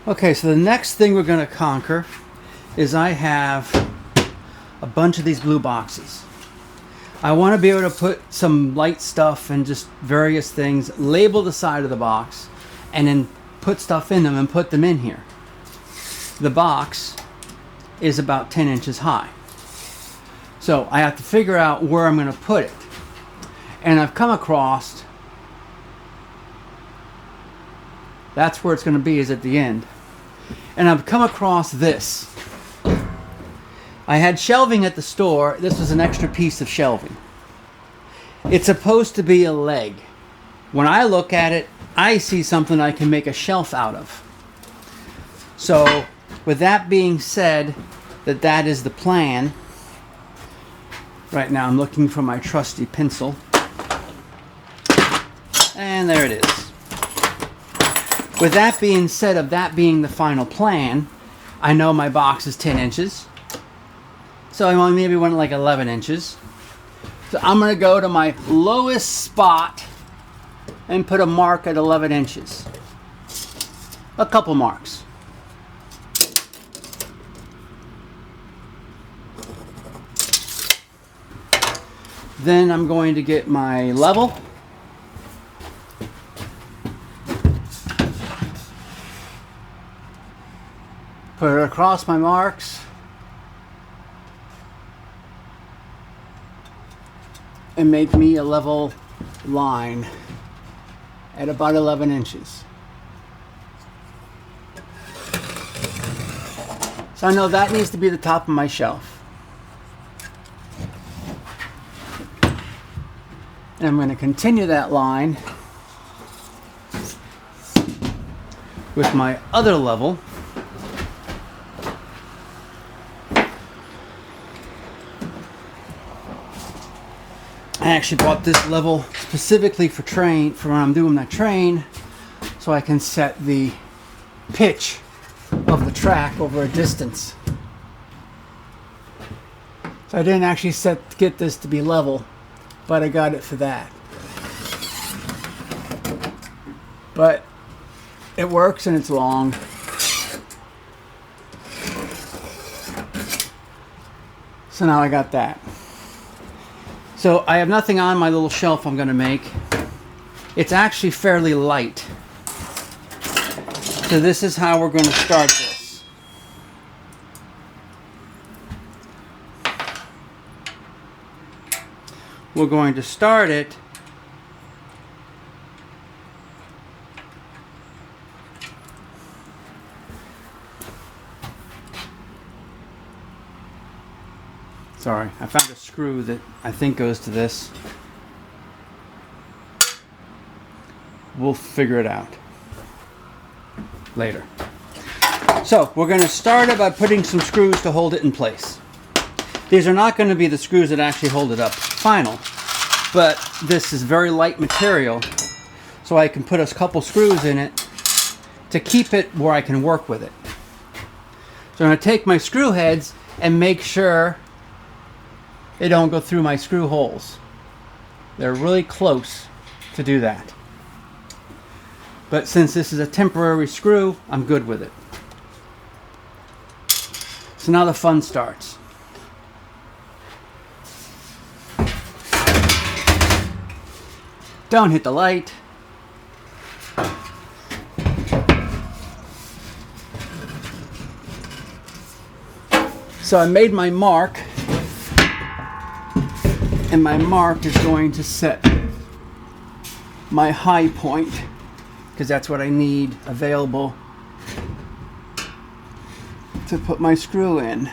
Okay, so the next thing we're going to conquer is I have a bunch of these blue boxes. I want to be able to put some light stuff and just various things, label the side of the box, and then put stuff in them and put them in here. The box is about 10 inches high. So I have to figure out where I'm going to put it. And I've come across, that's where it's going to be, is at the end. And I've come across this. I had shelving at the store. This was an extra piece of shelving. It's supposed to be a leg. When I look at it, I see something I can make a shelf out of. So, with that being said, that is the plan. Right now I'm looking for my trusty pencil. And there it is. With that being said, of that being the final plan, I know my box is 10 inches. So I maybe went like 11 inches. So I'm going to go to my lowest spot and put a mark at 11 inches. A couple marks. Then I'm going to get my level. Put it across my marks. And make me a level line at about 11 inches. So I know that needs to be the top of my shelf. And I'm going to continue that line with my other level. I actually bought this level specifically for when I'm doing my train, so I can set the pitch of the track over a distance. So I didn't actually get this to be level, but I got it for that. But it works and it's long. So now I got that. So I have nothing on my little shelf I'm going to make. It's actually fairly light. So this is how we're going to start this. We're going to start it Sorry, I found a screw that I think goes to this. We'll figure it out later. So we're going to start it by putting some screws to hold it in place. These are not going to be the screws that actually hold it up final, but this is very light material, so I can put a couple screws in it to keep it where I can work with it. So I'm going to take my screw heads and make sure they don't go through my screw holes. They're really close to do that. But since this is a temporary screw, I'm good with it. So now the fun starts. Don't hit the light. So I made my mark. And my mark is going to set my high point, because that's what I need available to put my screw in.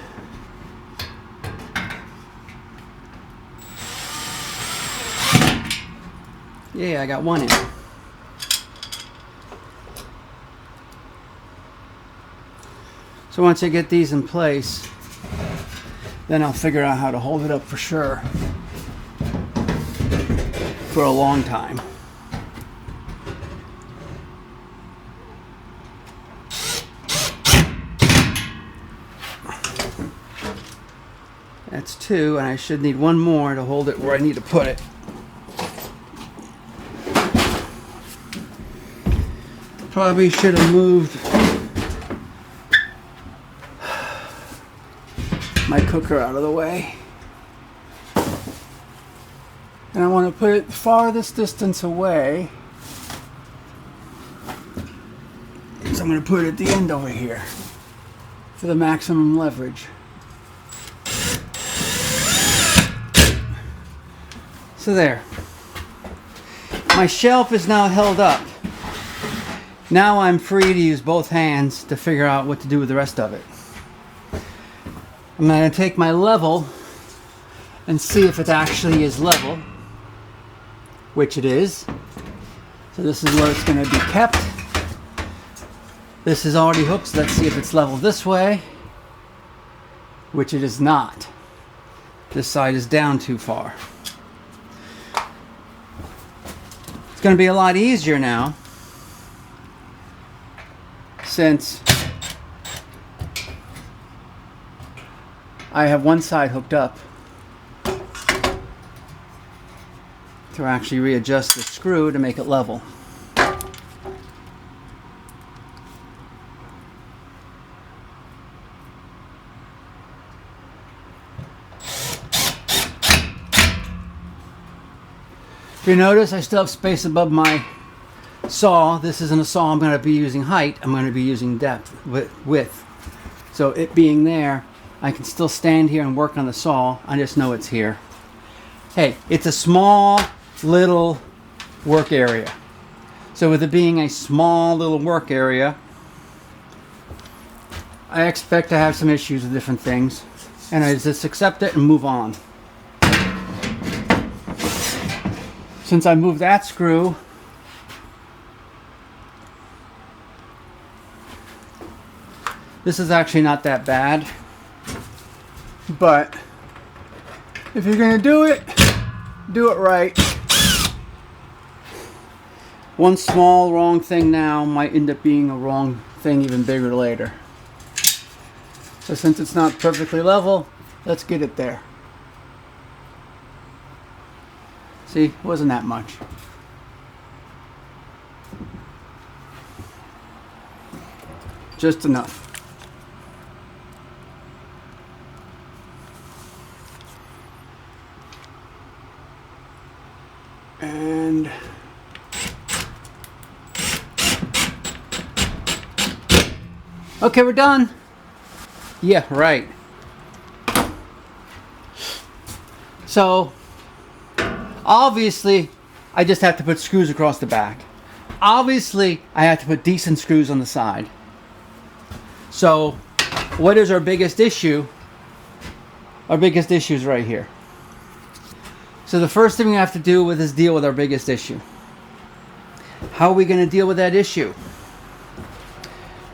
Yeah, I got one in. So once I get these in place, then I'll figure out how to hold it up for sure. For a long time. That's two, and I should need one more to hold it where I need to put it. Probably should have moved my cooker out of the way. And I want to put it farthest distance away. So I'm going to put it at the end over here for the maximum leverage. So there. My shelf is now held up. Now I'm free to use both hands to figure out what to do with the rest of it. I'm going to take my level and see if it actually is level, which it is. So this is where it's going to be kept. This is already hooked, so let's see if it's level this way, which it is not. This side is down too far. It's going to be a lot easier now, since I have one side hooked up, to actually readjust the screw to make it level. If you notice, I still have space above my saw. This isn't a saw I'm going to be using height. I'm going to be using depth, width. So it being there, I can still stand here and work on the saw. I just know it's here. Hey, it's a small little work area. So with it being a small little work area, I expect to have some issues with different things. And I just accept it and move on. Since I moved that screw, this is actually not that bad. But if you're going to do it right. One small wrong thing now might end up being a wrong thing even bigger later. So since it's not perfectly level, let's get it there. See, it wasn't that much. Just enough. And okay, we're done. Yeah, right. So obviously I just have to put screws across the back. Obviously I have to put decent screws on the side. So what is our biggest issue? Our biggest issue is right here. So the first thing we have to do is deal with our biggest issue. How are we going to deal with that issue?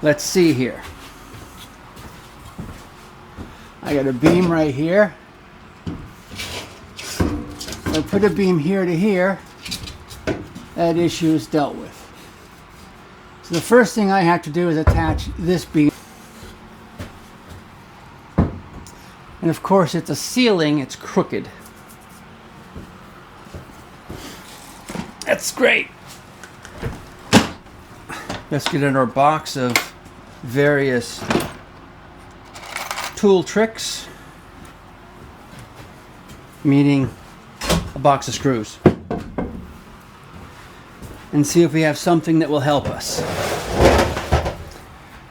Let's see here. I got a beam right here. I put a beam here to here. That issue is dealt with. So the first thing I have to do is attach this beam. And of course it's a ceiling, it's crooked. That's great. Let's get in our box of various tool tricks, meaning a box of screws, and see if we have something that will help us.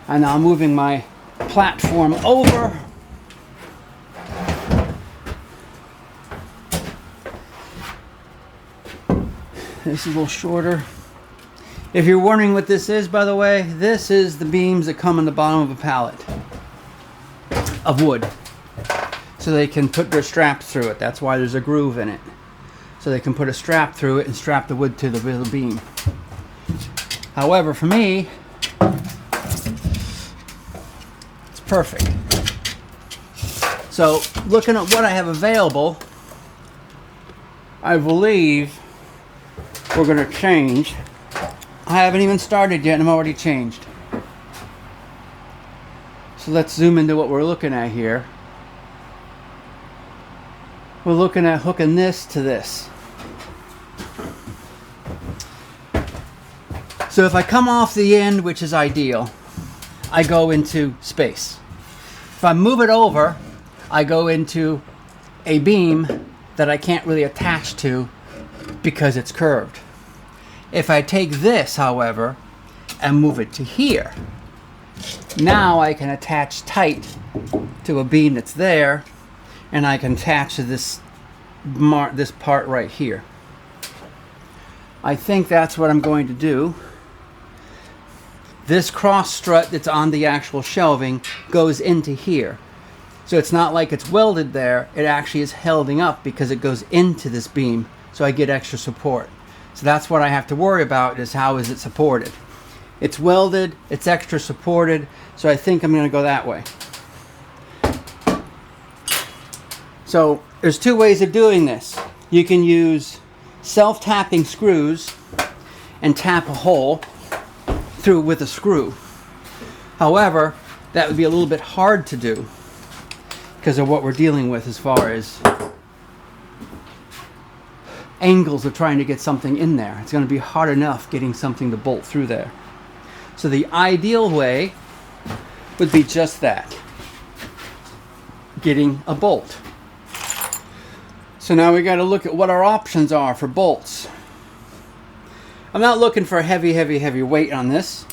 I'm now moving my platform over. This is a little shorter. If you're wondering what this is, by the way, this is the beams that come in the bottom of a pallet of wood. So they can put their straps through it. That's why there's a groove in it. So they can put a strap through it and strap the wood to the little beam. However, for me, it's perfect. So looking at what I have available, I believe we're going to change. I haven't even started yet and I'm already changed. So let's zoom into what we're looking at here. We're looking at hooking this to this. So if I come off the end, which is ideal, I go into space. If I move it over, I go into a beam that I can't really attach to because it's curved. If I take this, however, and move it to here, now I can attach tight to a beam that's there, and I can attach to this part right here. I think that's what I'm going to do. This cross strut that's on the actual shelving goes into here. So it's not like it's welded there, it actually is holding up because it goes into this beam, so I get extra support. So that's what I have to worry about, is how is it supported. It's welded, it's extra supported, so I think I'm going to go that way. So there's two ways of doing this. You can use self-tapping screws and tap a hole through with a screw. However, that would be a little bit hard to do because of what we're dealing with as far as angles of trying to get something in there. It's going to be hard enough getting something to bolt through there. So the ideal way would be just that, getting a bolt. So now we got to look at what our options are for bolts. I'm not looking for a heavy weight on this.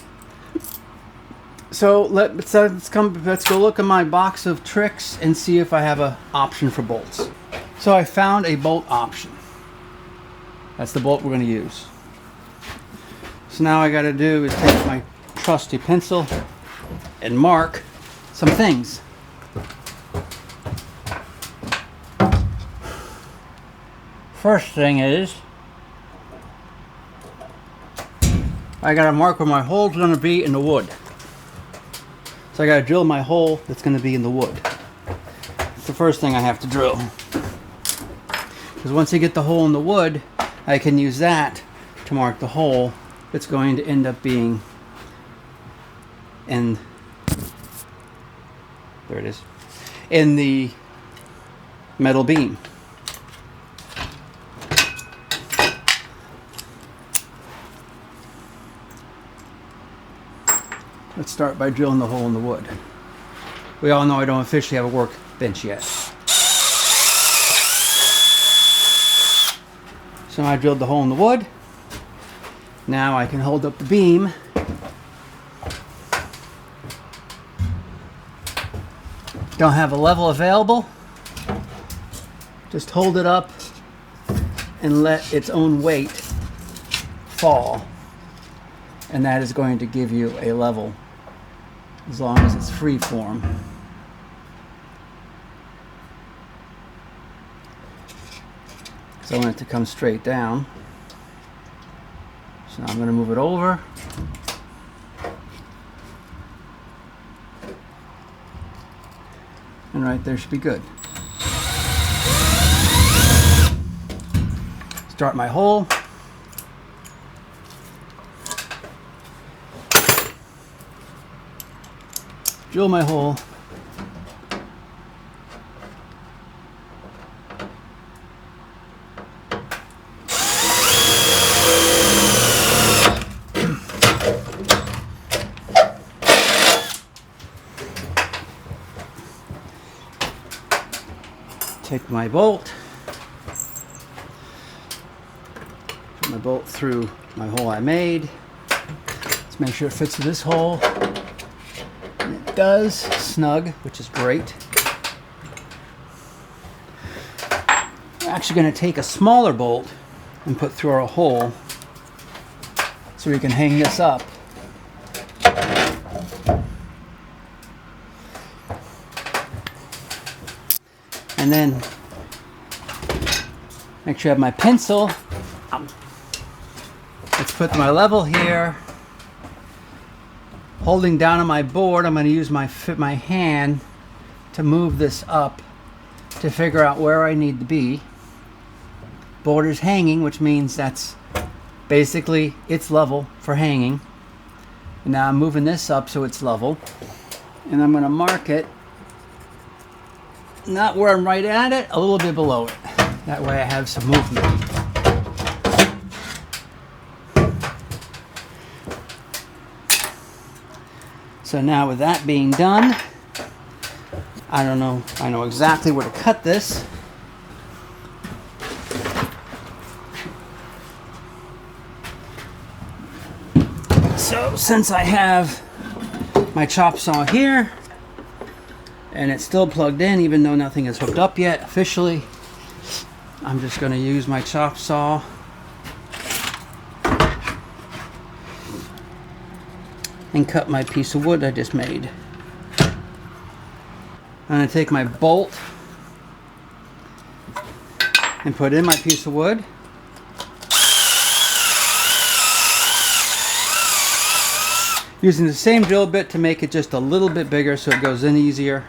So let's go look at my box of tricks and see if I have an option for bolts. So I found a bolt option. That's the bolt we're going to use. So now I got to do is take my trusty pencil and mark some things. First thing is, I got to mark where my hole's going to be in the wood. So I got to drill my hole that's going to be in the wood. It's the first thing I have to drill. Because once I get the hole in the wood, I can use that to mark the hole that's going to end up being in, there it is, in the metal beam. Let's start by drilling the hole in the wood. We all know I don't officially have a workbench yet. So I drilled the hole in the wood. Now I can hold up the beam. Don't have a level available. Just hold it up and let its own weight fall. And that is going to give you a level as long as it's free form. So I want it to come straight down. So now I'm going to move it over. And right there should be good. Start my hole. Drill my hole. Take my bolt. Put my bolt through my hole I made. Let's make sure it fits in this hole. It does, snug, which is great. We're actually going to take a smaller bolt and put through our hole so we can hang this up. And then make sure I have my pencil. Let's put my level here. Holding down on my board, I'm going to use my hand to move this up to figure out where I need to be. Board is hanging, which means that's basically it's level for hanging. And now I'm moving this up so it's level. And I'm going to mark it, not where I'm right at it, a little bit below it. That way I have some movement. So now with that being done, I don't know. I know exactly where to cut this. So since I have my chop saw here, and it's still plugged in even though nothing is hooked up yet officially, I'm just going to use my chop saw and cut my piece of wood I just made. I'm going to take my bolt and put in my piece of wood. Using the same drill bit to make it just a little bit bigger so it goes in easier.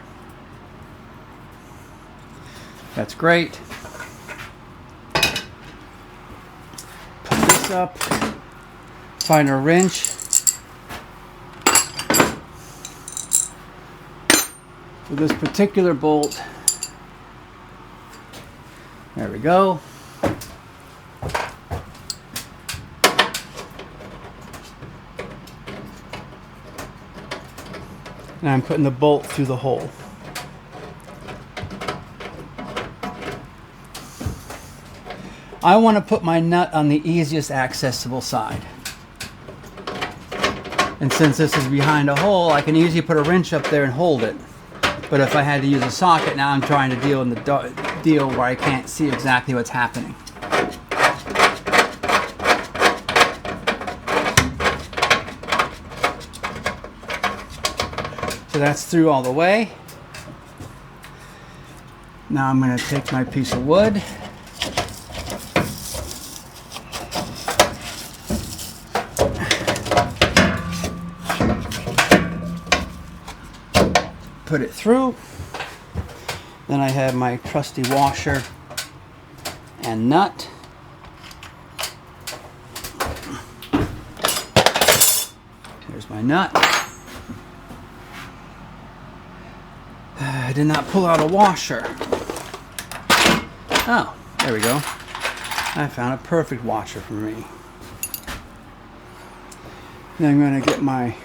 That's great. Put this up. Find a wrench. For this particular bolt. There we go. And I'm putting the bolt through the hole. I want to put my nut on the easiest accessible side. And since this is behind a hole, I can easily put a wrench up there and hold it. But if I had to use a socket, now I'm trying to deal in the deal where I can't see exactly what's happening. So that's through all the way. Now I'm going to take my piece of wood. Put it through. Then I have my trusty washer and nut. Here's my nut. I did not pull out a washer. Oh, there we go. I found a perfect washer for me. Then I'm going to get my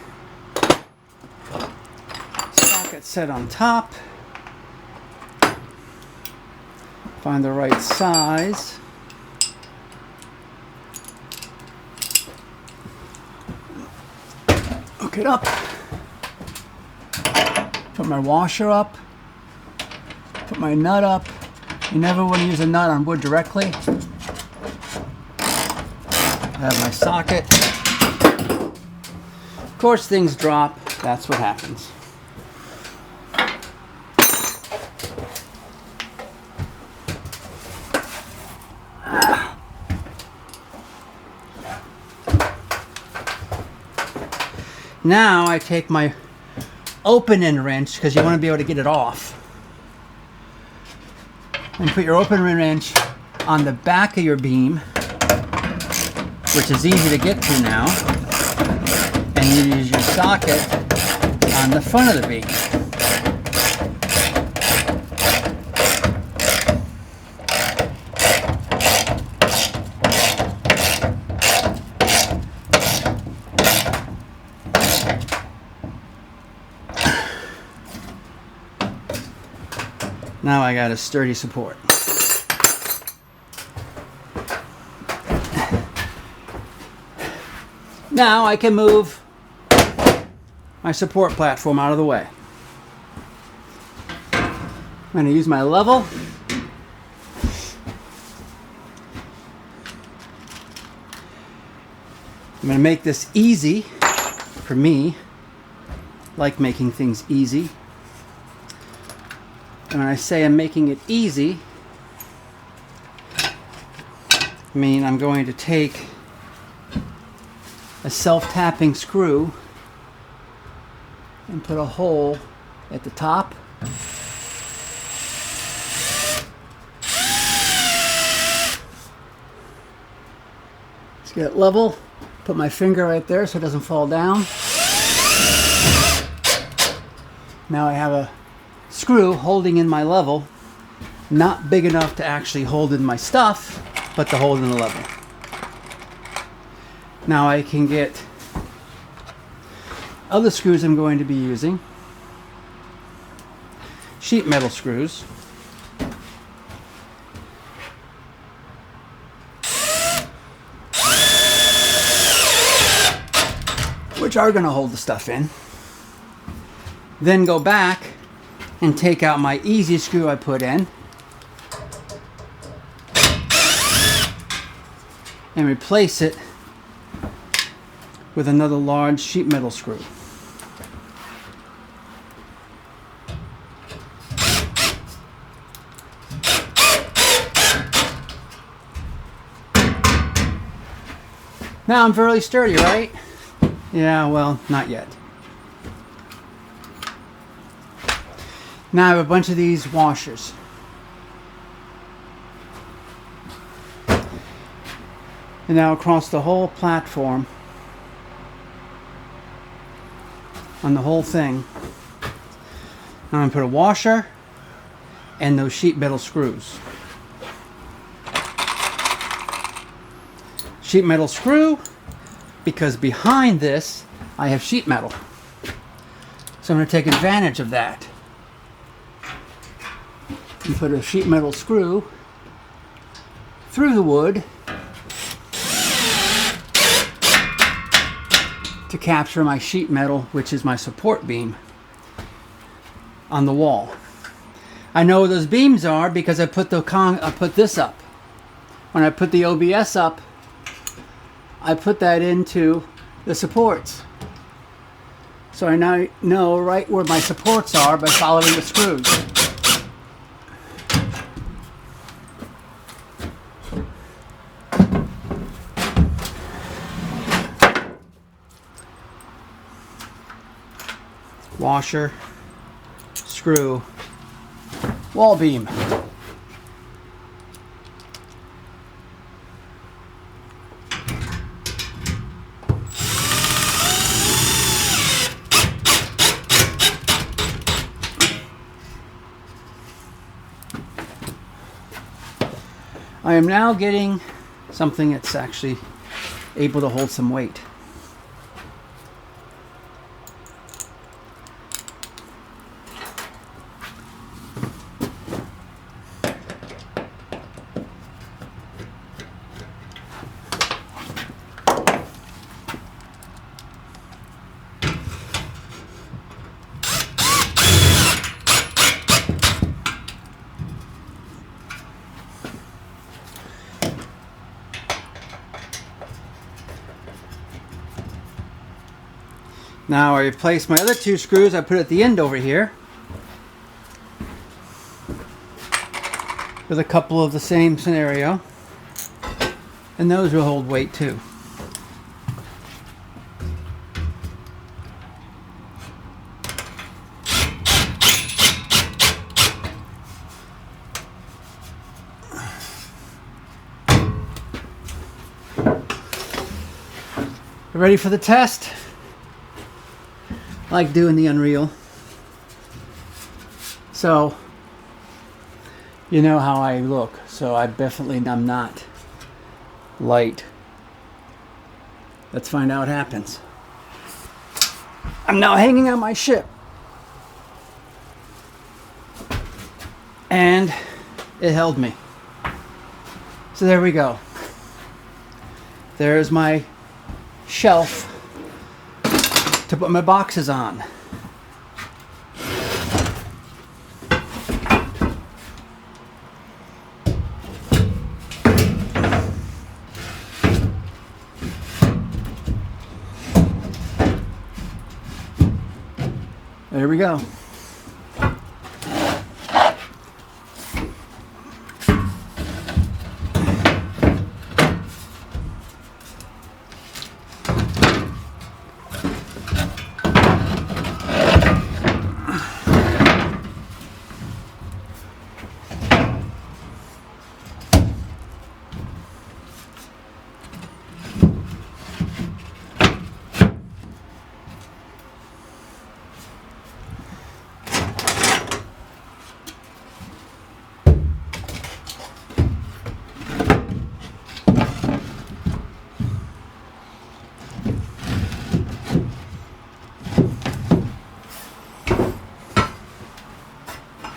socket set on top. Find the right size. Hook it up. Put my washer up. Put my nut up. You never want to use a nut on wood directly. I have my socket. Of course things drop. That's what happens. Now I take my open end wrench, because you want to be able to get it off. And put your open end wrench on the back of your beam, which is easy to get to now. And you use your socket on the front of the beam. Now I got a sturdy support. Now I can move my support platform out of the way. I'm going to use my level. I'm going to make this easy for me. I like making things easy. And when I say I'm making it easy, I mean I'm going to take a self-tapping screw and put a hole at the top. Let's get it level. Put my finger right there so it doesn't fall down. Now I have a screw holding in my level, not big enough to actually hold in my stuff, but to hold in the level. Now I can get other screws I'm going to be using, sheet metal screws. Which are going to hold the stuff in. Then go back and take out my easy screw I put in and replace it with another large sheet metal screw. Now I'm fairly sturdy, right? Yeah, well, not yet. Now I have a bunch of these washers. And now across the whole platform, on the whole thing, I'm going to put a washer and those sheet metal screws. Sheet metal screw, because behind this I have sheet metal. So I'm going to take advantage of that. And put a sheet metal screw through the wood to capture my sheet metal, which is my support beam on the wall. I know where those beams are because I put this up. When I put the OBS up, I put that into the supports. So I now know right where my supports are by following the screws. Washer, screw, wall beam. I am now getting something that's actually able to hold some weight. Now I replace my other two screws I put at the end over here with a couple of the same scenario, and those will hold weight too. Ready for the test? I like doing the Unreal. So, you know how I look. So I definitely am not light. Let's find out what happens. I'm now hanging on my ship. And it held me. So there we go. There's my shelf to put my boxes on. There we go.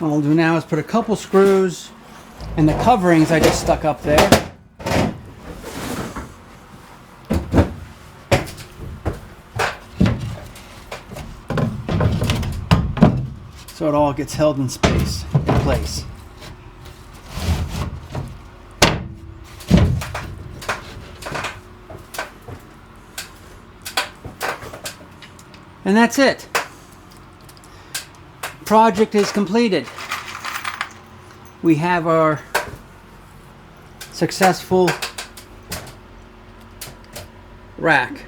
What I'll do now is put a couple screws in the coverings I just stuck up there. So it all gets held in place. And that's it. Project is completed. We have our successful rack.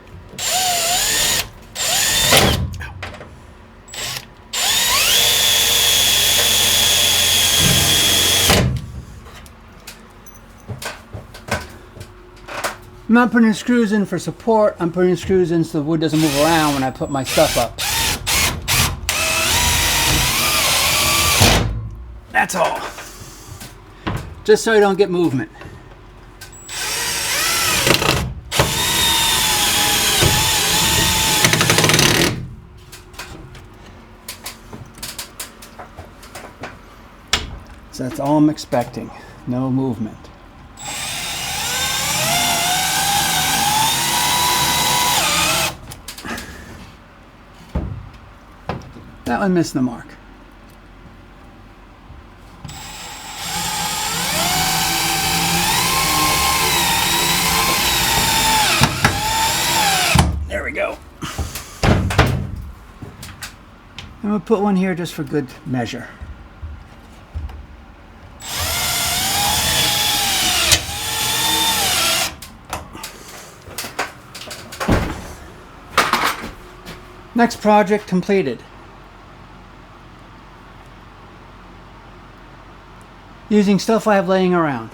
I'm not putting screws in for support. I'm putting screws in so the wood doesn't move around when I put my stuff up. That's all. Just so I don't get movement. So that's all I'm expecting. No movement. That one missed the mark. There we go. And we'll put one here just for good measure. Next project completed. Using stuff I have laying around.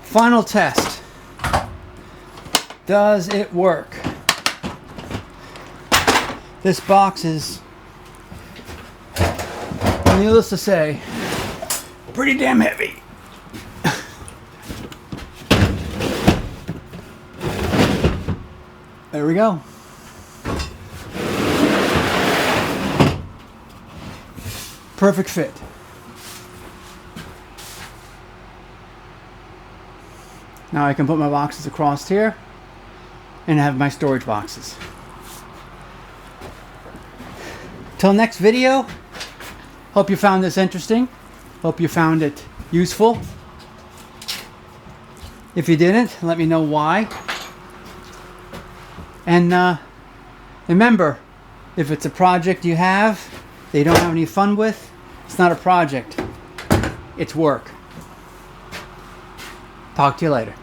Final test. Does it work? This box is, needless to say, pretty damn heavy. There we go. Perfect fit. Now I can put my boxes across here and have my storage boxes. Till next video, hope you found this interesting. Hope you found it useful. If you didn't, let me know why. And remember, if it's a project you have that you don't have any fun with, it's not a project, it's work. Talk to you later.